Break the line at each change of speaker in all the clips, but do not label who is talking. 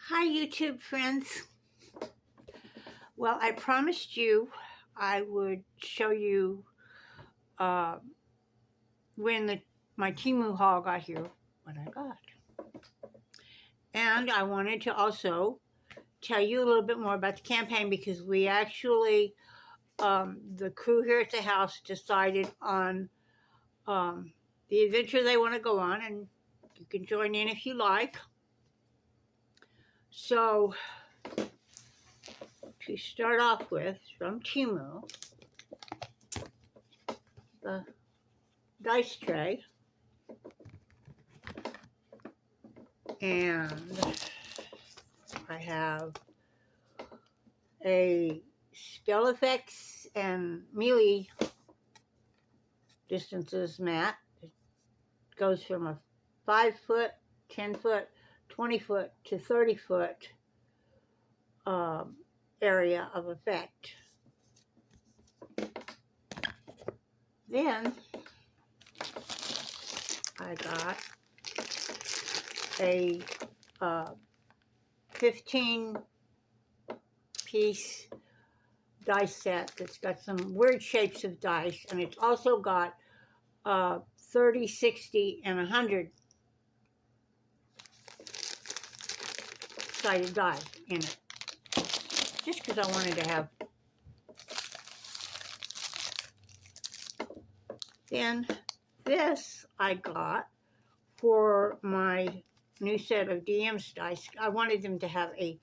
Hi YouTube friends. Well, I promised you I would show you uh, when my Temu Haul got here, what I got. And I wanted to also tell you a little bit more about the campaign because we actually, the crew here at the house decided on the adventure they want to go on, and you can join in if you like. So, to start off with, from Temu, the dice tray, and I have a spell effects and melee distances mat. It goes from a 5 foot, 10 foot, 20 foot to 30 foot area of effect. Then I got a 15 piece dice set that's got some weird shapes of dice, and it's also got 30, 60, and 100 sided die in it, just because I wanted to have. Then this I got for my new set of DM's dice. I wanted them to have a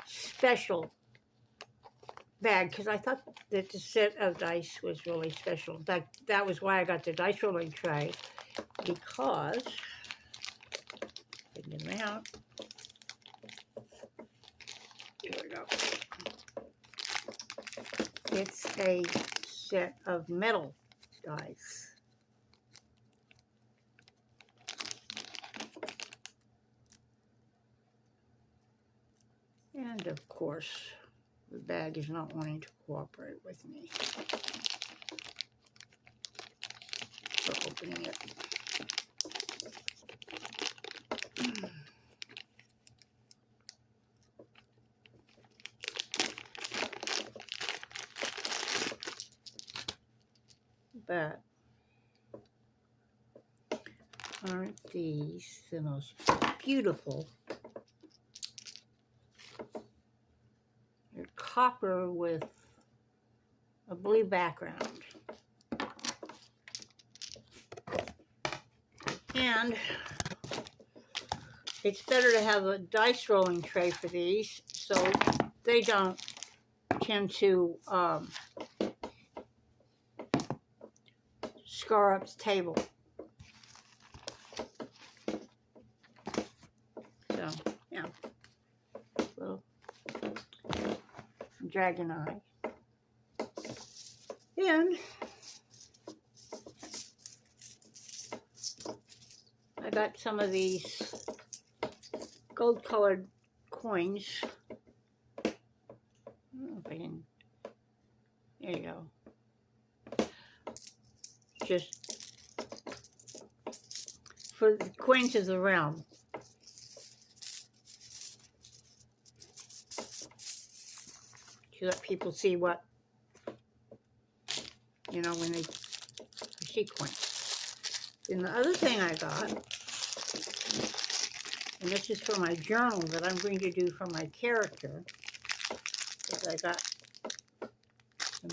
special bag because I thought that the set of dice was really special. In fact, that was why I got the dice rolling tray, because get them out. Here we go. It's a set of metal dice. And of course, the bag is not wanting to cooperate with me for opening it. But aren't these the most beautiful? They're copper with a blue background. And it's better to have a dice rolling tray for these so they don't tend to scar up the table. So, yeah. Little dragon eye. Then I got some of these gold colored coins. I don't know if I can. There you go. Just for the coins of the realm. To let people see what, you know, when they see coins. Then the other thing I got, and this is for my journal that I'm going to do for my character, is I got some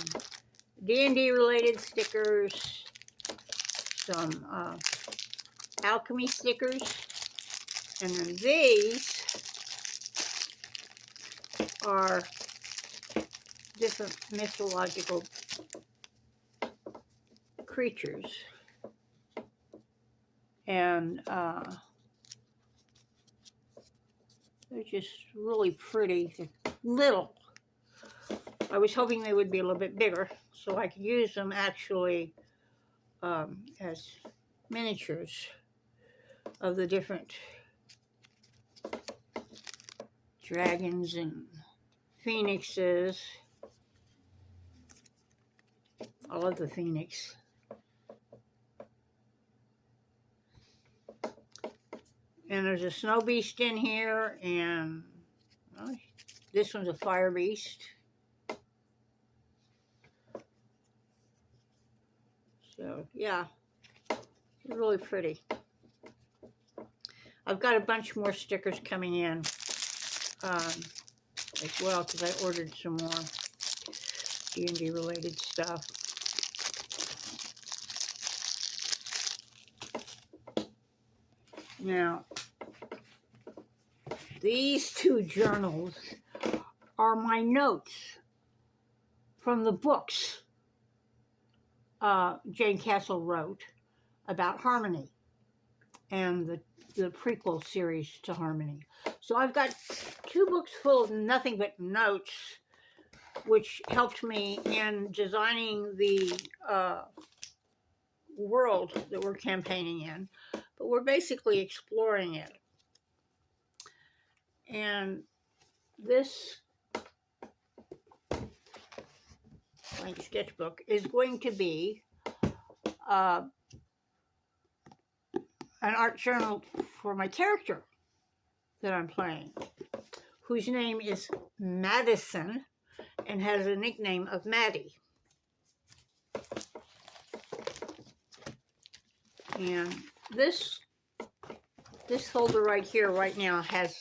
D&D related stickers, some alchemy stickers, and then these are different mythological creatures, and they're just really pretty. They're little. I was hoping they would be a little bit bigger so I could use them actually as miniatures of the different dragons and phoenixes. I love the phoenix. And there's a snow beast in here, and This one's a fire beast. So, yeah, it's really pretty. I've got a bunch more stickers coming in as well, because I ordered some more D&D related stuff. Now, these two journals are my notes from the books Jane Castle wrote about Harmony and the prequel series to Harmony. So I've got 2 books full of nothing but notes, which helped me in designing the world that we're campaigning in. But we're basically exploring it. And this blank sketchbook is going to be an art journal for my character that I'm playing, whose name is Madison and has a nickname of Maddie. And this folder right here right now has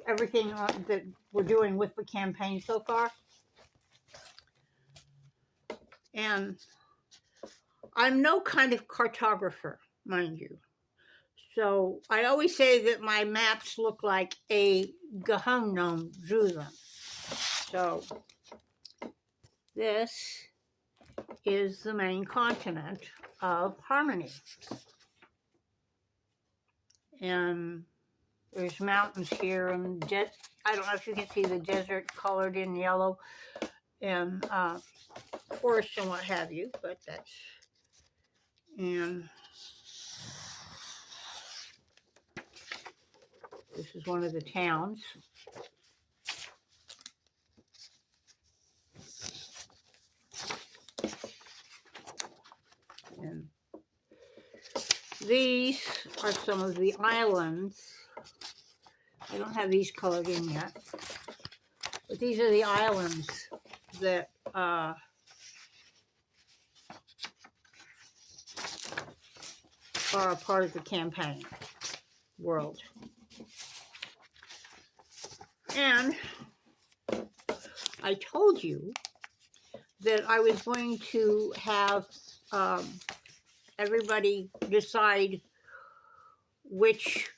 everything that we're doing with the campaign so far. And I'm no kind of cartographer, mind you. So I always say that my maps look like a Gahung gnome drew them. So this is the main continent of Harmony. And there's mountains here, and I don't know if you can see the desert colored in yellow, and forest and what have you, but that's, and this is one of the towns. And these are some of the islands. I don't have these colored in yet, but these are the islands that are a part of the campaign world. And I told you that I was going to have everybody decide which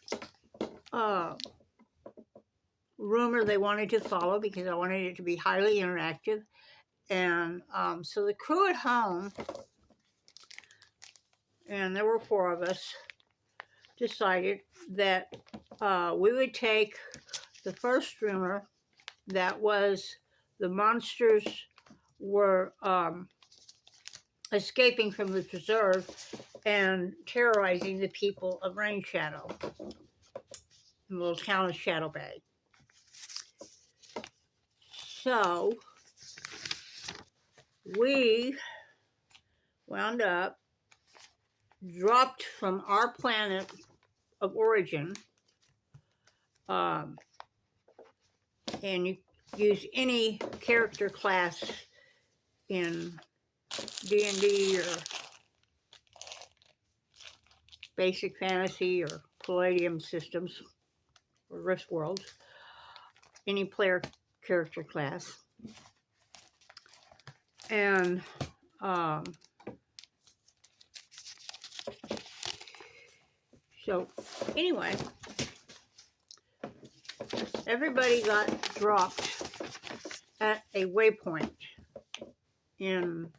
rumor they wanted to follow, because I wanted it to be highly interactive. And so the crew at home, and there were 4 of us, decided that we would take the first rumor, that was the monsters were escaping from the preserve and terrorizing the people of Rain Shadow, the little town of Shadow Bay. So we wound up, dropped from our planet of origin, and you use any character class in D&D or basic fantasy or Palladium systems or Rift worlds, any player character class. And so anyway, everybody got dropped at a waypoint in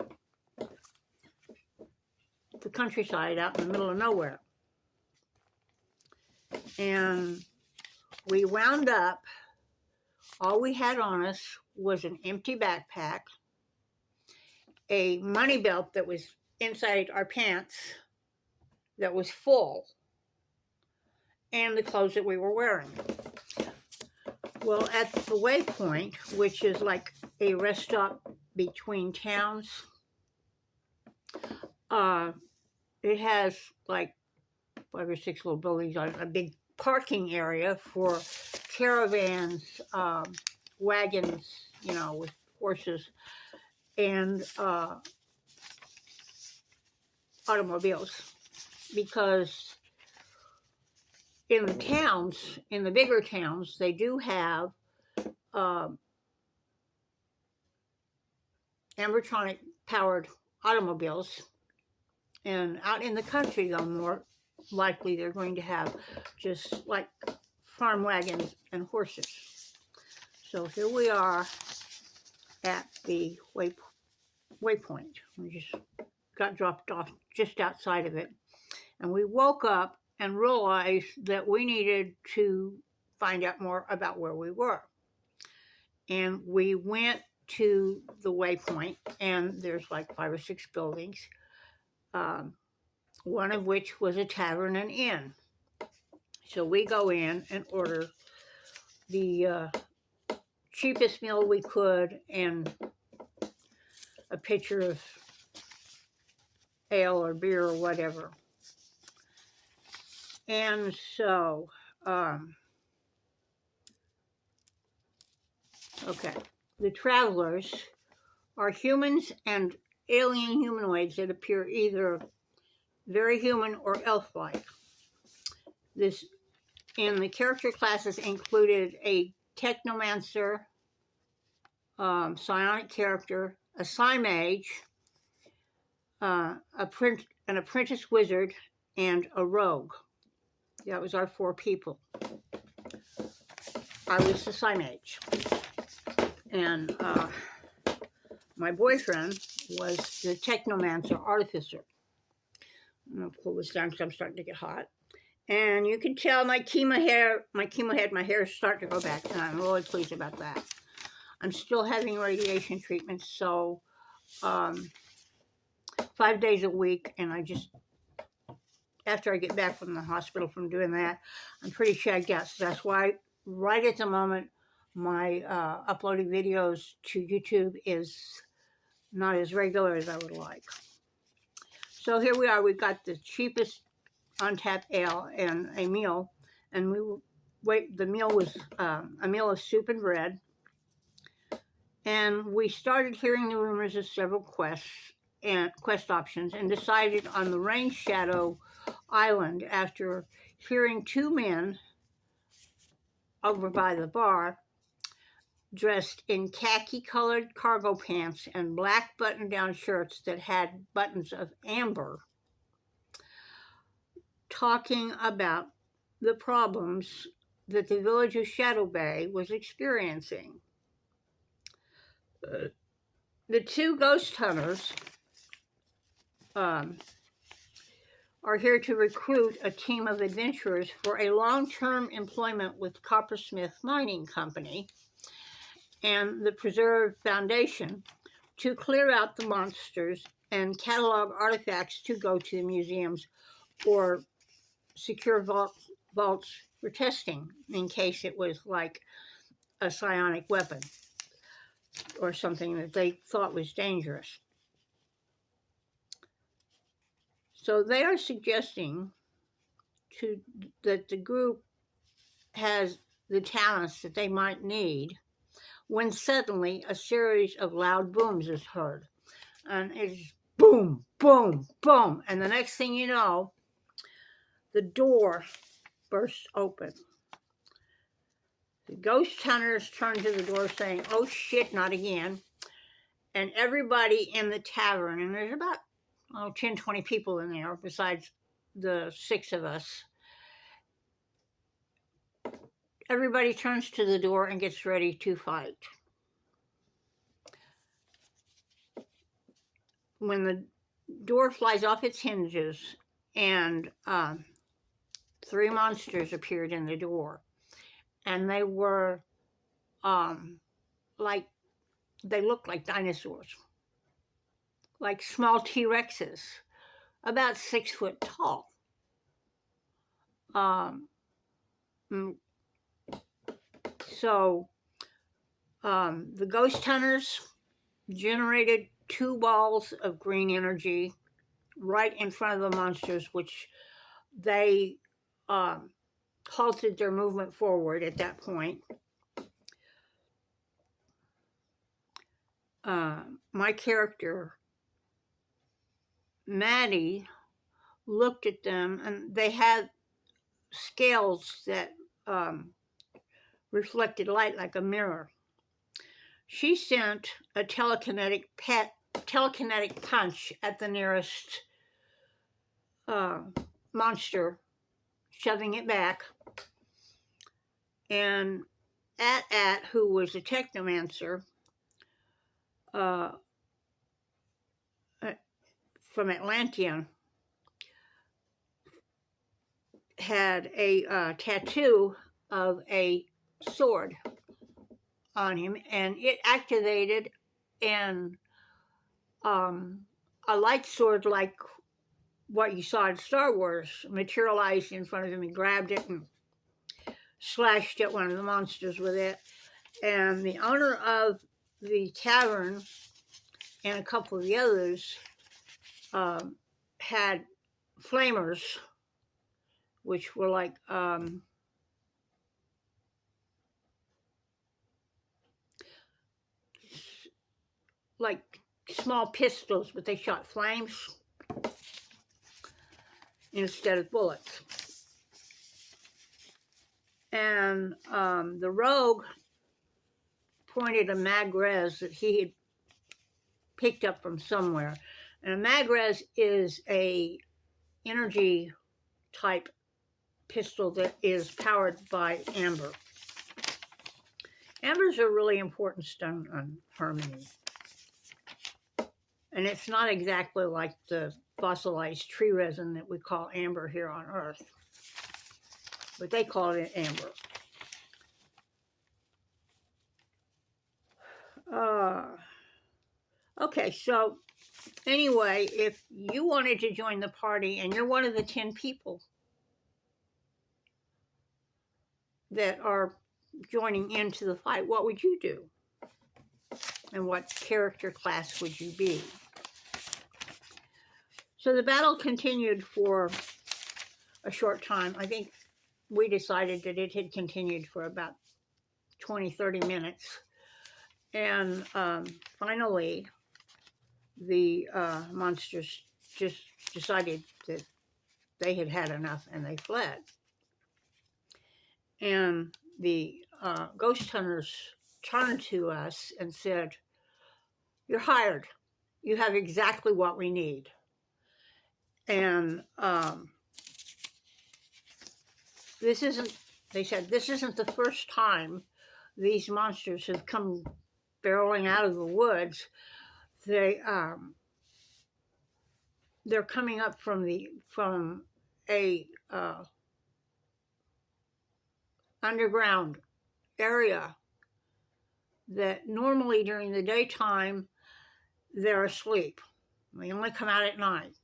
the countryside out in the middle of nowhere. And we wound up, all we had on us was an empty backpack, a money belt that was inside our pants that was full, and the clothes that we were wearing. Well, at the waypoint, which is like a rest stop between towns, it has like 5 or 6 little buildings on a big parking area for caravans, wagons, you know, with horses, and automobiles, because in the towns, in the bigger towns, they do have animatronic powered automobiles, and out in the country, though, more likely they're going to have just like farm wagons and horses. So here we are at the waypoint. We just got dropped off just outside of it, and we woke up and realized that we needed to find out more about where we were. And we went to the waypoint, and there's like 5 or 6 buildings, one of which was a tavern and inn. So we go in and order the cheapest meal we could and a pitcher of ale or beer or whatever. And so, okay, the travelers are humans and alien humanoids that appear either very human or elf-like. This, and the character classes included a technomancer, psionic character, a psi-mage, an apprentice wizard, and a rogue. That was our 4 people. I was the psi-mage. And my boyfriend was the technomancer artificer. I'm going to pull this down because I'm starting to get hot. And you can tell my chemo hair is starting to go back, and I'm really pleased about that. I'm still having radiation treatments, so 5 days a week, and I just, after I get back from the hospital from doing that, I'm pretty shagged out. So that's why right at the moment my uploading videos to YouTube is not as regular as I would like. So here we are. We've got the cheapest on tap ale and a meal, and the meal was a meal of soup and bread. And we started hearing the rumors of several quest options, and decided on the Rain Shadow Island after hearing 2 men over by the bar dressed in khaki-colored cargo pants and black button-down shirts that had buttons of amber, talking about the problems that the village of Shadow Bay was experiencing. The 2 ghost hunters are here to recruit a team of adventurers for a long-term employment with Coppersmith Mining Company and the Preserve Foundation to clear out the monsters and catalog artifacts to go to the museums or secure vaults for testing in case it was like a psionic weapon or something that they thought was dangerous. So they are suggesting that the group has the talents that they might need when suddenly a series of loud booms is heard. And it's boom, boom, boom. And the next thing you know, the door bursts open. The ghost hunters turn to the door saying, "Oh shit, not again." And everybody in the tavern, and there's about 10, 20 people in there besides the 6 of us, everybody turns to the door and gets ready to fight. When the door flies off its hinges and 3 monsters appeared in the door, and they were they looked like dinosaurs, like small T-Rexes, about 6 foot tall. So the ghost hunters generated 2 balls of green energy right in front of the monsters, which they halted their movement forward at that point. My character, Maddie, looked at them, and they had scales that reflected light like a mirror. She sent a telekinetic punch at the nearest monster, shoving it back. And At, who was a technomancer from Atlantean, had a tattoo of a sword on him, and it activated, and a light sword like what you saw in Star Wars materialized in front of him. He grabbed it and slashed at one of the monsters with it. And the owner of the tavern and a couple of the others had flamers, which were like small pistols, but they shot flames instead of bullets. And the rogue pointed a mag-res that he had picked up from somewhere. And a mag-res is a energy type pistol that is powered by amber. Amber's a really important stone on Harmony. And it's not exactly like the fossilized tree resin that we call amber here on Earth, but they call it amber. Okay, so anyway, if you wanted to join the party and you're one of the 10 people that are joining into the fight, what would you do? And what character class would you be? So the battle continued for a short time. I think we decided that it had continued for about 20, 30 minutes. And finally, the monsters just decided that they had had enough and they fled. And the ghost hunters turned to us and said, "You're hired. You have exactly what we need." And they said, this isn't the first time these monsters have come barreling out of the woods. They're coming up from a underground area that normally during the daytime they're asleep. They only come out at night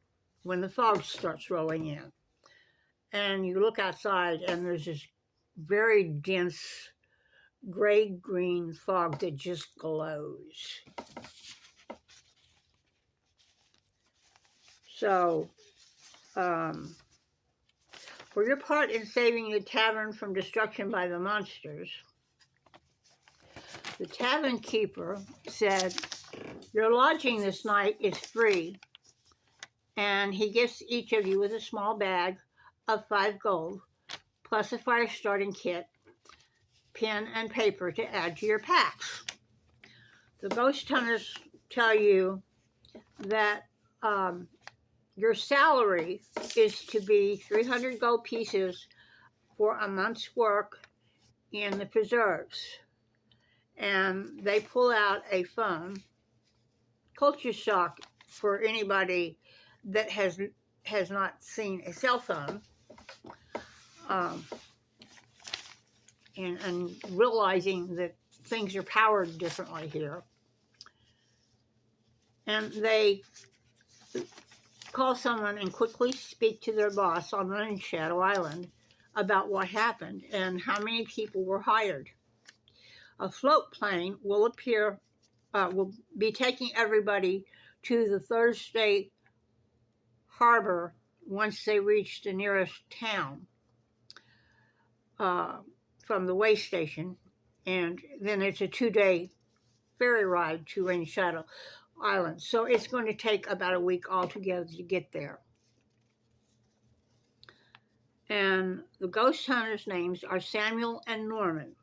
when the fog starts rolling in. And you look outside and there's this very dense gray-green fog that just glows. So, for your part in saving the tavern from destruction by the monsters, the tavern keeper said, "Your lodging this night is free," and he gifts each of you with a small bag of 5 gold, plus a fire starting kit, pen, and paper to add to your packs. The ghost hunters tell you that your salary is to be 300 gold pieces for a month's work in the preserves. And they pull out a phone. Culture shock for anybody that has not seen a cell phone. And realizing that things are powered differently here. And they call someone and quickly speak to their boss on Moon Shadow Island about what happened and how many people were hired. A float plane will be taking everybody to the Thursday harbor once they reach the nearest town. from the way station, and then it's a 2-day ferry ride to Rain Shadow Island. So it's going to take about a week altogether to get there. And the ghost hunters' names are Samuel and Norman.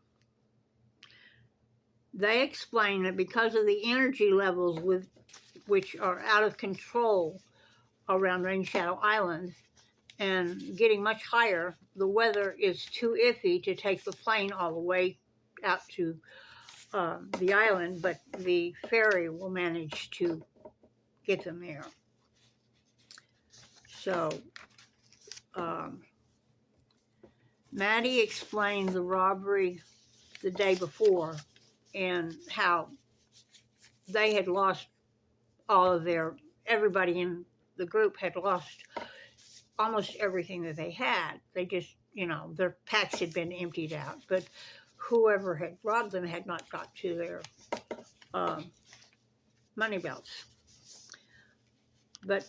They explain that because of the energy levels which are out of control around Rain Shadow Island and getting much higher, the weather is too iffy to take the plane all the way out to the island, but the ferry will manage to get them there. So Maddie explained the robbery the day before and how they had lost everybody in the group had lost almost everything that they had. They just, their packs had been emptied out, but whoever had robbed them had not got to their money belts. But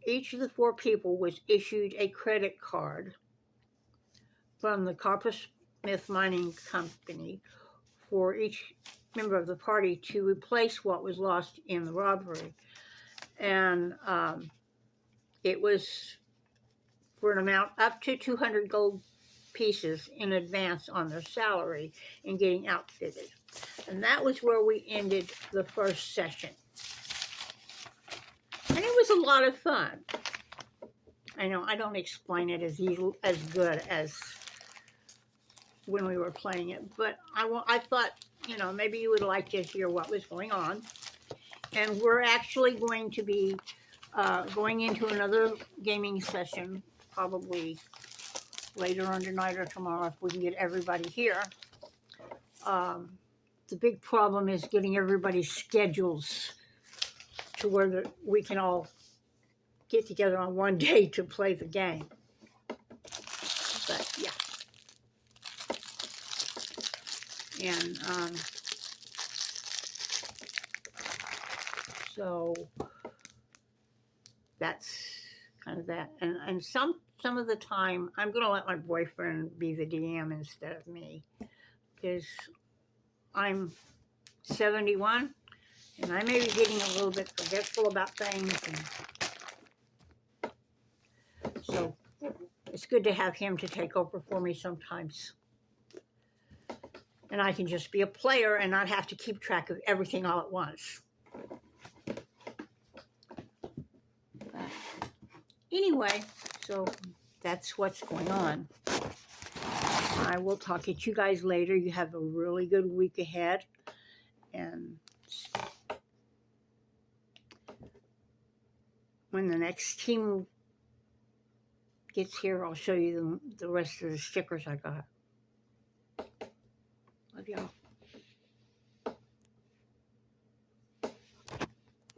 each of the 4 people was issued a credit card from the Coppersmith Mining Company for each member of the party to replace what was lost in the robbery. And it was for an amount up to 200 gold pieces in advance on their salary in getting outfitted. And that was where we ended the first session. And it was a lot of fun. I know I don't explain it as good as when we were playing it, but I thought, maybe you would like to hear what was going on. And we're actually going to be going into another gaming session, probably later on tonight or tomorrow if we can get everybody here. The big problem is getting everybody's schedules to where we can all get together on one day to play the game. But yeah. And so that's kind of that. And some of the time, I'm going to let my boyfriend be the DM instead of me, because I'm 71, and I may be getting a little bit forgetful about things. And so it's good to have him to take over for me sometimes. And I can just be a player and not have to keep track of everything all at once. Anyway, so that's what's going on. I will talk at you guys later. You have a really good week ahead. And when the next team gets here, I'll show you the rest of the stickers I got. Love y'all.